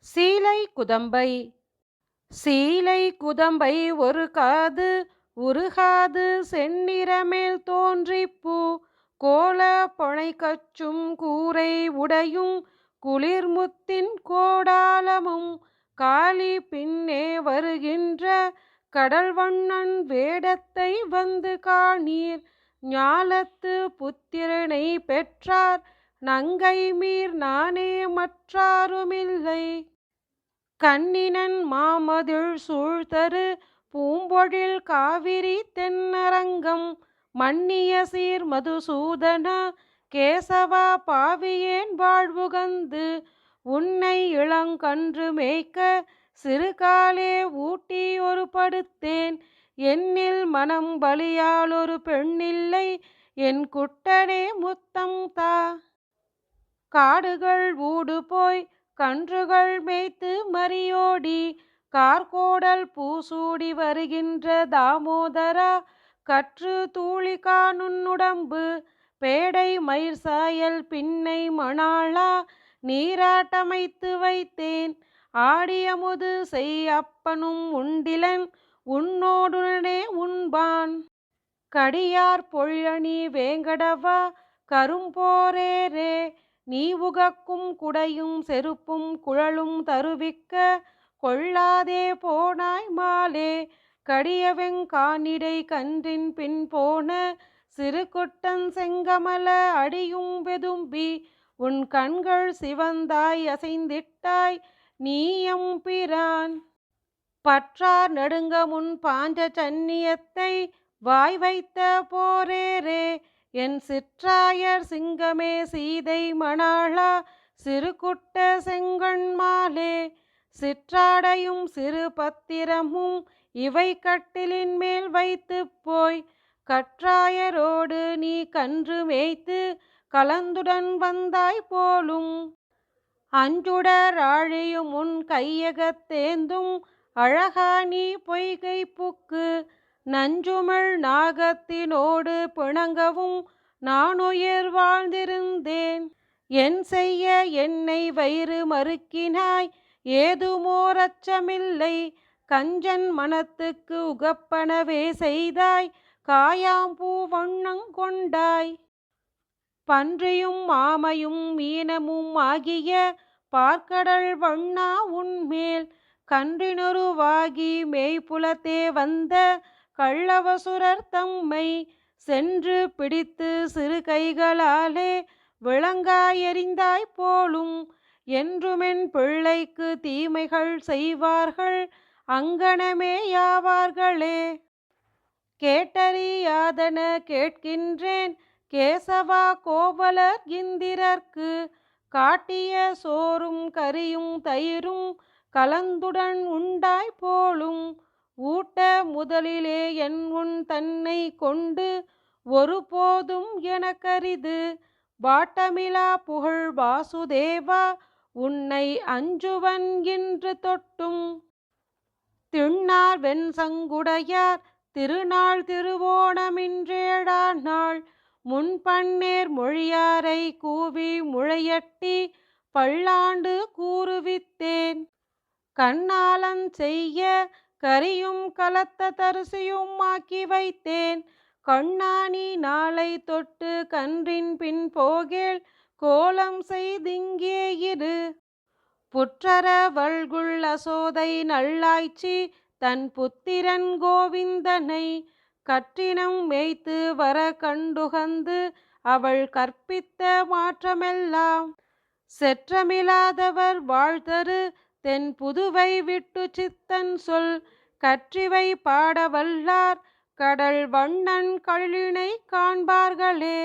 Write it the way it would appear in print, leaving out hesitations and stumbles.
சீலை குதம்பை. சீலை குதம்பை ஒரு காது உருகாது செந்நிறமேல் தோன்றிப்பூ கோல பொனைக்கச்சும் கூரை உடையும் குளிர்முத்தின் கோடாலமும் காலி பின்னே வருகின்ற கடல்வண்ணன் வேடத்தை வந்து காணீர். ஞாலத்து புத்திரனை பெற்றார் நங்கை மீர் நானே மற்றாருமில்லை. கண்ணினன் மாமதிள் சூழ்தரு பூம்பொழில் காவிரி தென்னரங்கம் மன்னிய சீர் மதுசூதனா கேசவா பாவியேன் வாழ்வுகந்து உன்னை இளங்கன்று மேய்க்க சிறுகாலே ஊட்டி ஒரு படுத்தேன். என்னில் மனம் பலியால் ஒரு பெண்ணில்லை என் குட்டனே முத்தம் தா. காடுகள் ஊடு போய் கன்றுகள் மேய்த்து மரியோடி கார்கோடல் பூசூடி வருகின்ற தாமோதரா கற்று தூளி காணுன்னுடம்பு பேடை மயிர் சாயல் பின்னை மணாளா நீராட்டமைத்து வைத்தேன். ஆடியமுது செய் அப்பனும் உண்டிலன் உன்னோடுடனே உண்பான். கடியார் பொழிலணி வேங்கடவா கரும்போரேரே நீ உகக்கும் குடையும் செருப்பும் குழலும் தருவிக்க கொள்ளாதே போனாய் மாலே. கடியவெங் கானிடை கன்றின் பின் போன சிறுகுட்டன் செங்கமல அடியும் வெதும்பி உன் கண்கள் சிவந்தாய் அசைந்திட்டாய் நீயம் பிரான். பற்றார் நடுங்க முன் பாஞ்ச சன்னியத்தை வாய் வைத்த போரேரே என் சிற்றாயர் சிங்கமே சீதை மணாளா சிறுகுட்ட செங்கண்மாலே. சிற்றாடையும் சிறு பத்திரமும் இவை கட்டிலின் மேல் வைத்து போய் கற்றாயரோடு நீ கன்று மேய்த்து கலந்துடன் வந்தாய் போலும். அஞ்சுடர் ஆழியும் உன் கையகத்தேந்தும் அழகா நீ பொய்கை புக்கு நஞ்சுமிழ் நாகத்தினோடு பிணங்கவும் நானுயிர் வாழ்ந்திருந்தேன். என் செய்ய என்னை வயிறு மறுக்கினாய் ஏதுமோர் அச்சமில்லை. கஞ்சன் மனத்துக்கு உகப்பனவே செய்தாய் காயாம்பூ வண்ணங்கொண்டாய். பன்றியும் ஆமையும் மீனமும் ஆகிய பார்க்கடல் வண்ணா உன்மேல் கன்றினுருவாகி மேய்ப்புலத்தே வந்த கள்ளவசுரர் தம்மை சென்று பிடித்து சிறு கைகளாலே விளங்காய் எறிந்தாய் போலும். என்றுமென் பிள்ளைக்கு தீமைகள் செய்வார்கள் அங்கனமே யாவார்களே. கேட்டறியாதன கேட்கின்றேன் கேசவா கோவலர் இந்திரர்க்கு காட்டிய சோறும் கரியும் தயிரும் கலந்துடன் உண்டாய் போலும். ஊட்ட முதலிலே என் உன் தன்னை கொண்டு ஒருபோதும் எனக்கரிது. வாட்டமிலா புகழ் வாசுதேவா உன்னை அஞ்சுவன் இன்று தொட்டும். திண்ணார் வெண் சங்குடையார் திருநாள் திருவோணமின்றேழாம் நாள் முன்பன்னேர் மொழியாரை கூவி முளையட்டி பல்லாண்டு கூறுவித்தேன். கண்ணாலன் செய்ய கரியும் கலத்த தரிசியும் ஆக்கி வைத்தேன். கண்ணாணி நாளை தொட்டு கன்றின் பின் போகேல் கோலம் செய்திங்கே இரு. புற்றர வல்குள் அசோதை நல்லாய்ச்சி தன் புத்திரன் கோவிந்தனை கற்றினம் மேய்த்து வர கண்டுகந்து அவள் கற்பித்த மாற்றமெல்லாம் செற்றமில்லாதவர் வாழ்தரு தென் புதுவை விட்டு சித்தன் சொல் கற்றிவை பாடவல்லார் கடல் வண்ணன் கழினை காண்பார்களே.